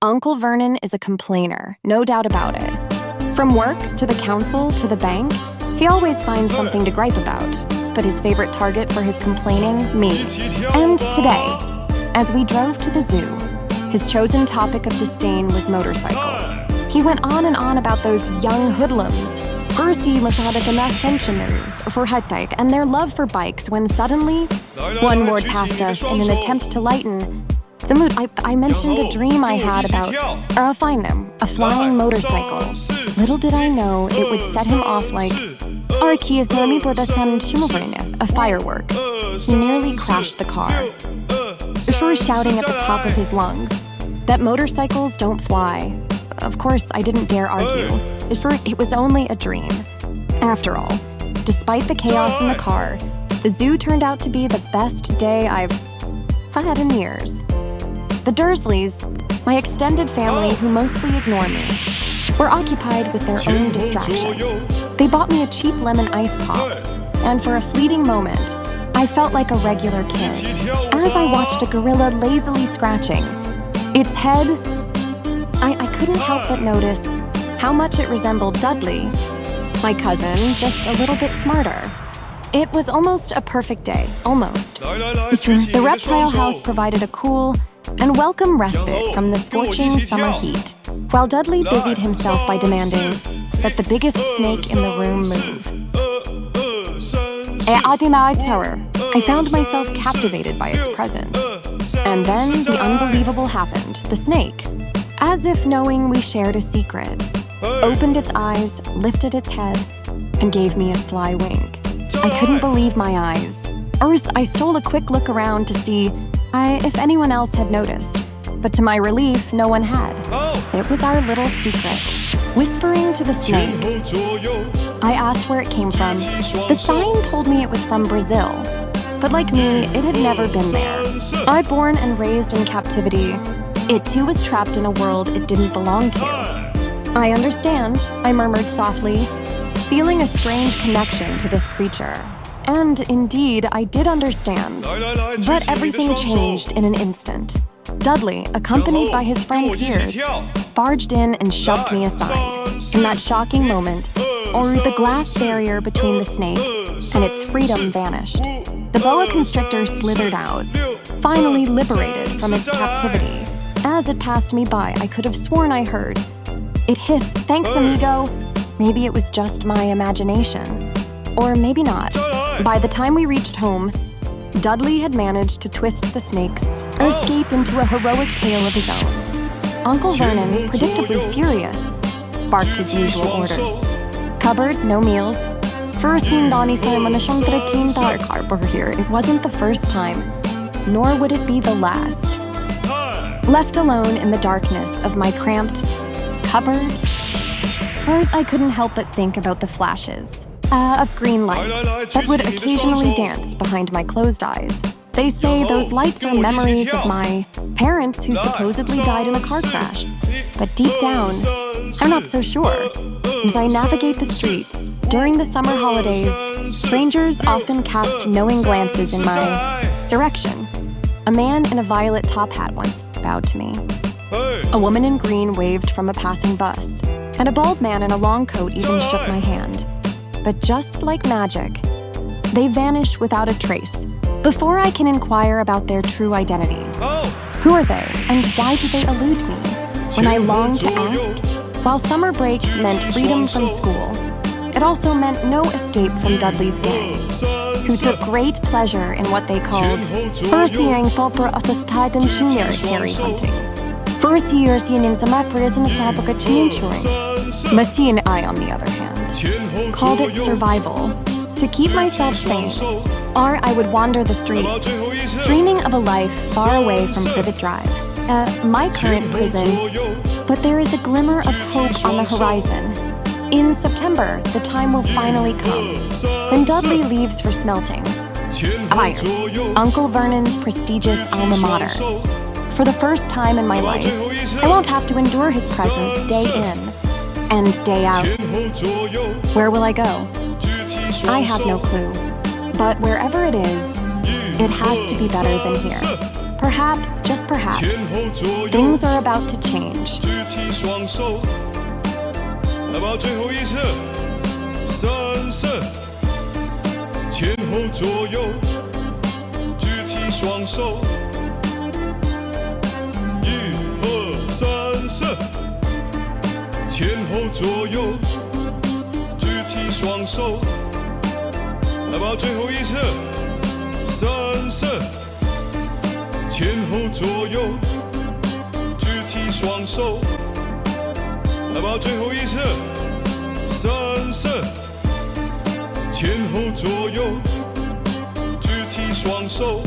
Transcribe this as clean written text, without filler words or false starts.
Uncle Vernon is a complainer, no doubt about it. From work to the council to the bank, he always finds something to gripe about. But his favorite target for his complaining, me. And today, as we drove to the zoo, his chosen topic of disdain was motorcycles. He went on and on about those young hoodlums, and their love for bikes when suddenly, one word passed us in an attempt to lighten the mood. I mentioned a dream I had about, a flying motorcycle. Little did I know it would set him off like a firework. He nearly crashed the car. Shouting at the top of his lungs that motorcycles don't fly. Of course, I didn't dare argue. It was only a dream. After all, despite the chaos in the car, the zoo turned out to be the best day I've had in years. The Dursleys, my extended family who mostly ignore me, were occupied with their own distractions. They bought me a cheap lemon ice pop, and for a fleeting moment, I felt like a regular kid as I watched a gorilla lazily scratching its head. I couldn't help but notice how much it resembled Dudley, my cousin, just a little bit smarter. It was almost a perfect day, almost. The reptile house provided a cool and welcome respite from the scorching summer heat, while Dudley busied himself by demanding that the biggest snake in the room move. I found myself captivated by its presence. And then the unbelievable happened. The snake, as if knowing we shared a secret, opened its eyes, lifted its head, and gave me a sly wink. I couldn't believe my eyes. I stole a quick look around to see if anyone else had noticed. But to my relief, no one had. It was our little secret. Whispering to the snake, I asked where it came from. The sign told me it was from Brazil. But like me, it had never been there. Born and raised in captivity, it too was trapped in a world it didn't belong to. I understand, I murmured softly, feeling a strange connection to this creature. And indeed, I did understand. But everything changed in an instant. Dudley, accompanied by his friend Piers, barged in and shoved me aside. In that shocking moment, the glass barrier between the snake and its freedom vanished. The boa constrictor slithered out, finally liberated from its captivity. As it passed me by, I could have sworn I heard it hiss, "Thanks, amigo." Maybe it was just my imagination. Or maybe not. By the time we reached home, Dudley had managed to twist the snake's escape into a heroic tale of his own. Uncle Vernon, predictably furious, barked his usual orders. Cupboard, no meals. It wasn't the first time, nor would it be the last. Left alone in the darkness of my cramped cupboard, I couldn't help but think about the flashes of green light that would occasionally dance behind my closed eyes. They say those lights are memories of my parents who supposedly died in a car crash. But deep down, I'm not so sure. As I navigate the streets, during the summer holidays, strangers often cast knowing glances in my direction. A man in a violet top hat once bowed to me. A woman in green waved from a passing bus, and a bald man in a long coat even shook my hand. But just like magic, they vanish without a trace before I can inquire about their true identities. Who are they, and why do they elude me? When I longed to ask, while summer break meant freedom from school, it also meant no escape from Dudley's gang, who took great pleasure in what they called Harry hunting. Massine, I, on the other hand, called it survival. To keep myself sane, or I would wander the streets, dreaming of a life far away from Privet Drive, my current prison. But there is a glimmer of hope on the horizon. In September, the time will finally come when Dudley leaves for Smeltings, Uncle Vernon's prestigious alma mater. For the first time in my life, I won't have to endure his presence day in and day out. Where will I go? I have no clue. But wherever it is, it has to be better than here. Perhaps, just perhaps, 前后左右 things are about to change. 举起双手，来吧，最后一次，三色，前后左右，举起双手，一二三四，前后左右，举起双手，来吧，最后一次，三色，前后左右。举起双手，来吧，最后一次，三色，前后左右，举起双手。